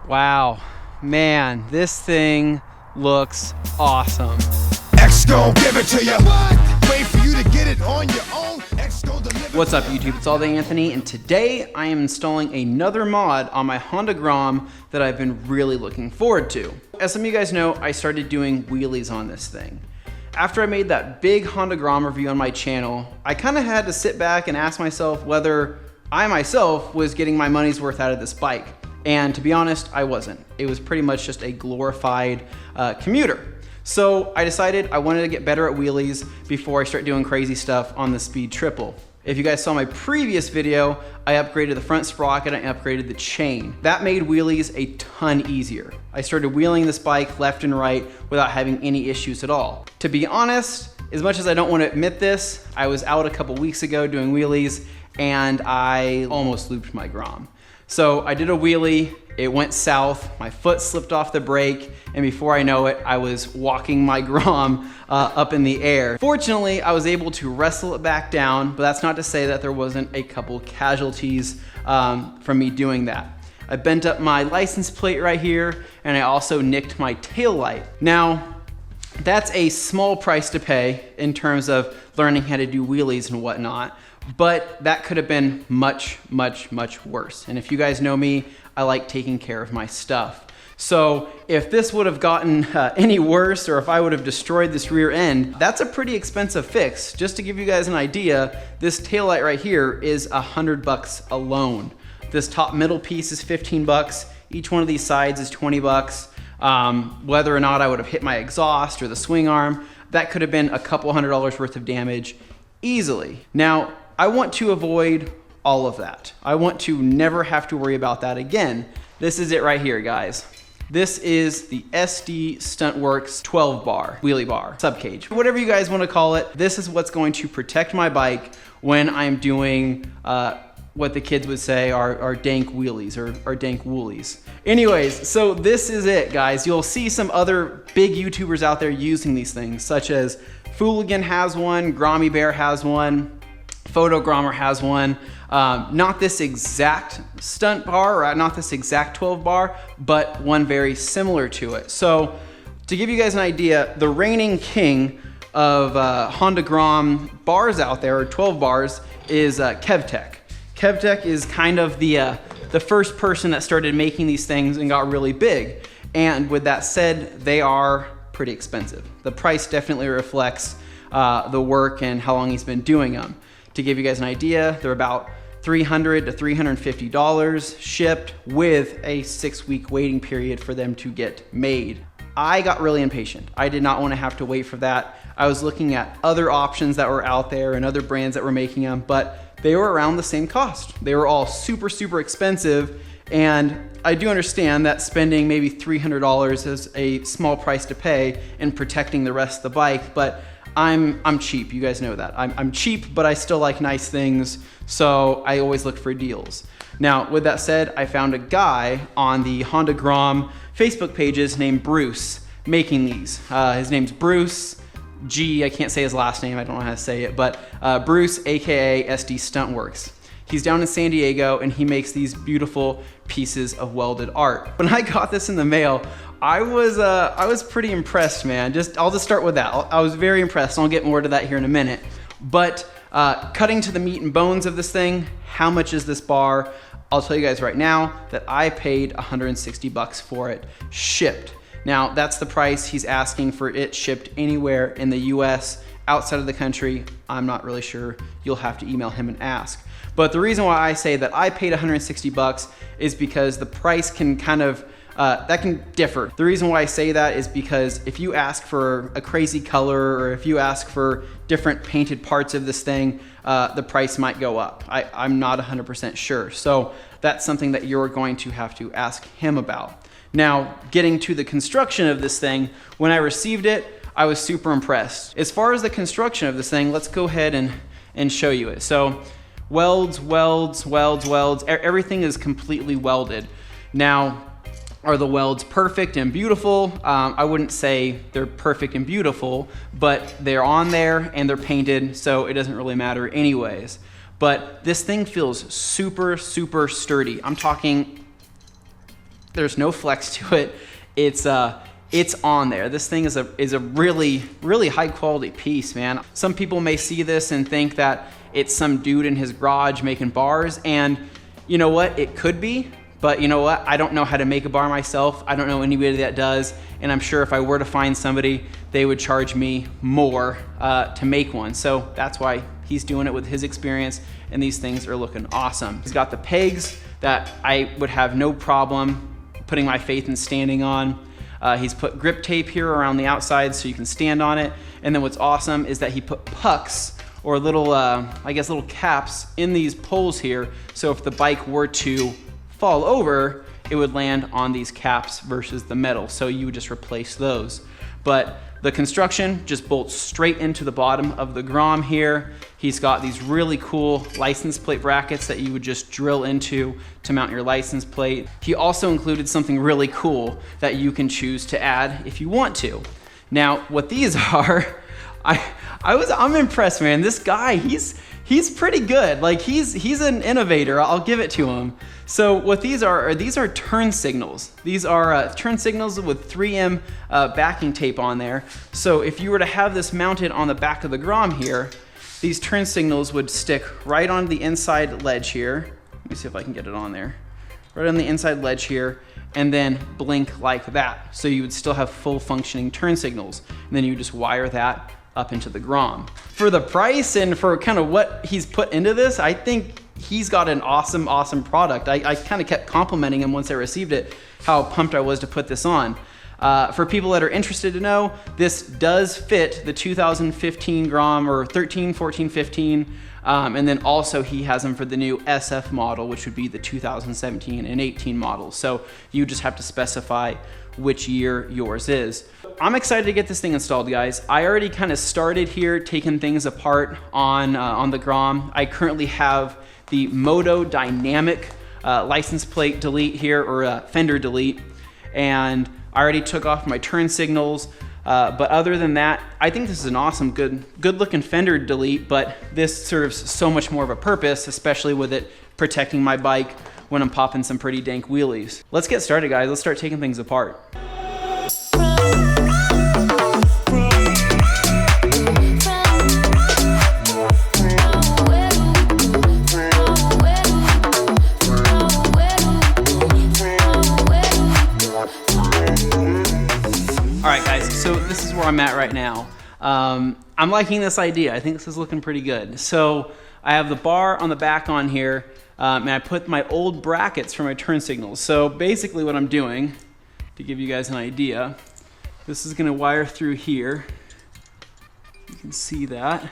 Wow, man, this thing looks awesome. X gon' give it to you. Wait for you to get it on your own. X gon' deliver. What's up YouTube, it's ALLDAYANTHONY, and today I am installing another mod on my Honda Grom that I've been really looking forward to. As some of you guys know, I started doing wheelies on this thing. After I made that big Honda Grom review on my channel, I kind of had to sit back and ask myself whether I myself was getting my money's worth out of this bike. And to be honest, I wasn't. It was pretty much just a glorified commuter. So I decided I wanted to get better at wheelies before I start doing crazy stuff on the Speed Triple. If you guys saw my previous video, I upgraded the front sprocket and I upgraded the chain. That made wheelies a ton easier. I started wheeling this bike left and right without having any issues at all. To be honest, as much as I don't want to admit this, I was out a couple weeks ago doing wheelies and I almost looped my Grom. So I did a wheelie, it went south, my foot slipped off the brake, and before I know it, I was walking my Grom up in the air. Fortunately, I was able to wrestle it back down, but that's not to say that there wasn't a couple casualties from me doing that. I bent up my license plate right here, and I also nicked my tail light. Now, that's a small price to pay in terms of learning how to do wheelies and whatnot. But that could have been much, much, much worse. And if you guys know me, I like taking care of my stuff. So if this would have gotten any worse, or if I would have destroyed this rear end, that's a pretty expensive fix. Just to give you guys an idea, this taillight right here is $100 alone. This top middle piece is 15 bucks. Each one of these sides is 20 bucks. Whether or not I would have hit my exhaust or the swing arm, that could have been a couple $100 worth of damage easily. Now, I want to avoid all of that. I want to never have to worry about that again. This is it right here, guys. This is the SD Stuntworks 12 bar, wheelie bar, subcage, whatever you guys want to call it. This is what's going to protect my bike when I'm doing what the kids would say are dank wheelies or dank woolies. Anyways, so this is it, guys. You'll see some other big YouTubers out there using these things, such as Fooligan has one, Grommy Bear has one, Photo Grommer has one. Not this exact stunt bar, or not this exact 12 bar, but one very similar to it. So to give you guys an idea, the reigning king of Honda Grom bars out there, or 12 bars, is KevTech. KevTech is kind of the first person that started making these things and got really big. And with that said, they are pretty expensive. The price definitely reflects the work and how long he's been doing them. To give you guys an idea, they're about $300 to $350 shipped with a 6-week waiting period for them to get made. I got really impatient. I did not want to have to wait for that. I was looking at other options that were out there and other brands that were making them, but they were around the same cost. They were all super, super expensive. And I do understand that spending maybe $300 is a small price to pay in protecting the rest of the bike, but I'm cheap, you guys know that. I'm cheap, but I still like nice things, so I always look for deals. Now, with that said, I found a guy on the Honda Grom Facebook pages named Bruce making these. His name's Bruce G, I can't say his last name, I don't know how to say it, but Bruce, AKA SD Stuntworks. He's down in San Diego and he makes these beautiful pieces of welded art. When I got this in the mail, I was pretty impressed, man. I'll just start with that. I was very impressed. I'll get more to that here in a minute. But cutting to the meat and bones of this thing, how much is this bar? I'll tell you guys right now that I paid 160 bucks for it shipped. Now that's the price he's asking for it shipped anywhere in the US. Outside of the country, I'm not really sure. You'll have to email him and ask. But the reason why I say that I paid 160 bucks is because the price can kind of that can differ. The reason why I say that is because if you ask for a crazy color or if you ask for different painted parts of this thing, the price might go up. I'm not 100% sure. So that's something that you're going to have to ask him about. Now, getting to the construction of this thing, when I received it, I was super impressed. As far as the construction of this thing, let's go ahead and show you it. So welds, welds, welds, welds, everything is completely welded. Now, are the welds perfect and beautiful? I wouldn't say they're perfect and beautiful, but they're on there and they're painted, so it doesn't really matter anyways. But this thing feels super, super sturdy. I'm talking there's no flex to it. It's on there. This thing is a really, really high quality piece, man. Some people may see this and think that it's some dude in his garage making bars, and you know what? It could be, but you know what? I don't know how to make a bar myself. I don't know anybody that does, and I'm sure if I were to find somebody, they would charge me more to make one. So that's why he's doing it with his experience, and these things are looking awesome. He's got the pegs that I would have no problem putting my faith in standing on. He's put grip tape here around the outside so you can stand on it. And then what's awesome is that he put pucks, or little, I guess little caps in these poles here. So if the bike were to fall over, it would land on these caps versus the metal. So you would just replace those. But the construction just bolts straight into the bottom of the Grom here. He's got these really cool license plate brackets that you would just drill into to mount your license plate. He also included something really cool that you can choose to add if you want to. Now, what these are, I'm impressed, man. This guy, he's pretty good. Like he's an innovator. I'll give it to him. So what these are turn signals. These are turn signals with 3M backing tape on there. So if you were to have this mounted on the back of the Grom here, these turn signals would stick right on the inside ledge here. Let me see if I can get it on there. Right on the inside ledge here, and then blink like that. So you would still have full functioning turn signals. And then you just wire that up into the Grom. For the price and for kind of what he's put into this, I think he's got an awesome product. I kind of kept complimenting him once I received it, how pumped I was to put this on. For people that are interested to know, this does fit the 2015 Grom, or 13, 14, 15. And then also he has them for the new SF model, which would be the 2017 and 18 models. So you just have to specify which year yours is. I'm excited to get this thing installed, guys. I already kind of started here taking things apart on the Grom. I currently have the Moto Dynamic license plate delete here, or fender delete, and I already took off my turn signals. But other than that, I think this is an awesome, good looking fender delete, but this serves so much more of a purpose, especially with it protecting my bike when I'm popping some pretty dank wheelies. Let's get started, guys. Let's start taking things apart. All right, guys, so this is where I'm at right now. I'm liking this idea. I think this is looking pretty good. So I have the bar on the back on here, and I put my old brackets for my turn signals. So basically what I'm doing, to give you guys an idea, this is gonna wire through here. You can see that,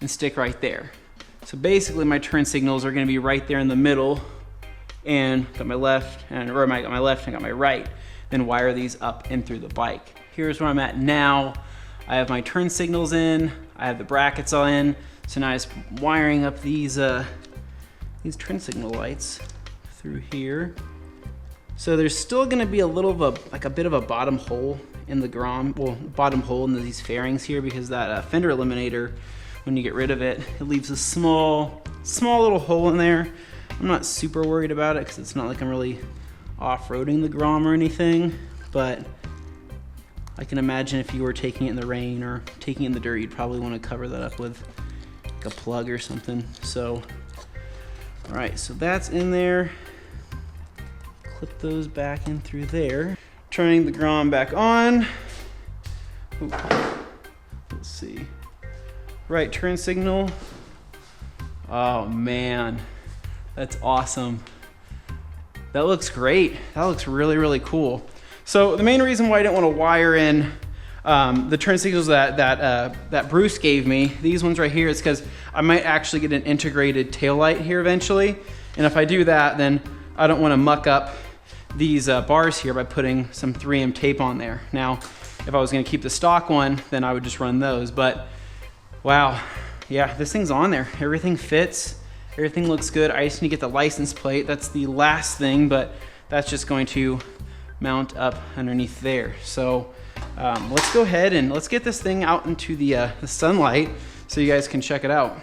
and stick right there. So basically my turn signals are gonna be right there in the middle, and got my left, and got my left and got my right. Then wire these up and through the bike. Here's where I'm at now. I have my turn signals in, I have the brackets all in, so now I'm just wiring up these turn signal lights through here. So there's still gonna be a little of a bit of a bottom hole in the Grom, well, bottom hole in these fairings here, because that fender eliminator, when you get rid of it, it leaves a small little hole in there. I'm not super worried about it because it's not like I'm really off-roading the Grom or anything, but I can imagine if you were taking it in the rain or taking it in the dirt, you'd probably want to cover that up with like a plug or something. So, all right, so that's in there. Clip those back in through there. Turning the Grom back on. Ooh. Let's see. Right turn signal. Oh man, that's awesome. That looks great. That looks really, really cool. So the main reason why I didn't want to wire in the turn signals that Bruce gave me, these ones right here, is because I might actually get an integrated taillight here eventually. And if I do that, then I don't want to muck up these bars here by putting some 3M tape on there. Now, if I was going to keep the stock one, then I would just run those. But wow, yeah, this thing's on there. Everything fits. Everything looks good. I just need to get the license plate. That's the last thing, but that's just going to mount up underneath there. So let's go ahead and let's get this thing out into the sunlight so you guys can check it out.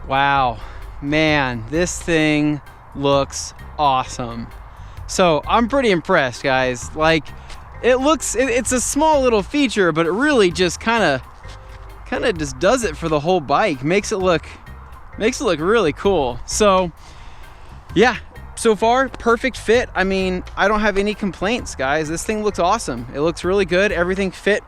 Wow, man, this thing looks awesome. So I'm pretty impressed, guys. Like, it's a small little feature, but it really just kind of just does it for the whole bike. Makes it look really cool. So yeah, so far perfect fit. I mean, I don't have any complaints, guys. This thing looks awesome. It looks really good. Everything fit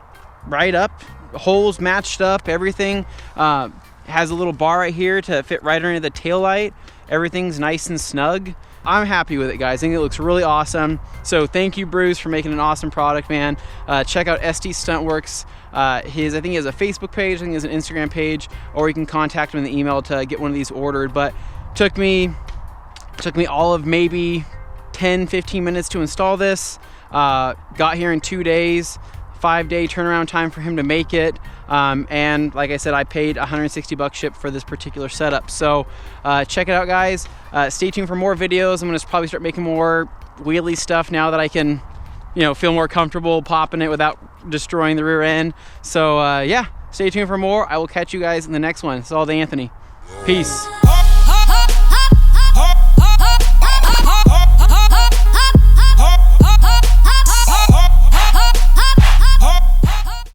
right up, holes matched up, everything. Has a little bar right here to fit right under the taillight. Everything's nice and snug. I'm happy with it, guys. I think it looks really awesome. So thank you, Bruce, for making an awesome product, man. Check out ST Stuntworks. I think he has a Facebook page, I think he has an Instagram page, or you can contact him in the email to get one of these ordered. But took me all of maybe 10-15 minutes to install this. Got here in 2 days. 5-day turnaround time for him to make it, and like I said, I paid $160 ship for this particular setup. So check it out, guys. Stay tuned for more videos. I'm gonna probably start making more wheelie stuff now that I can, feel more comfortable popping it without destroying the rear end. So yeah, stay tuned for more. I will catch you guys in the next one. It's ALLDAYANTHONY. Peace.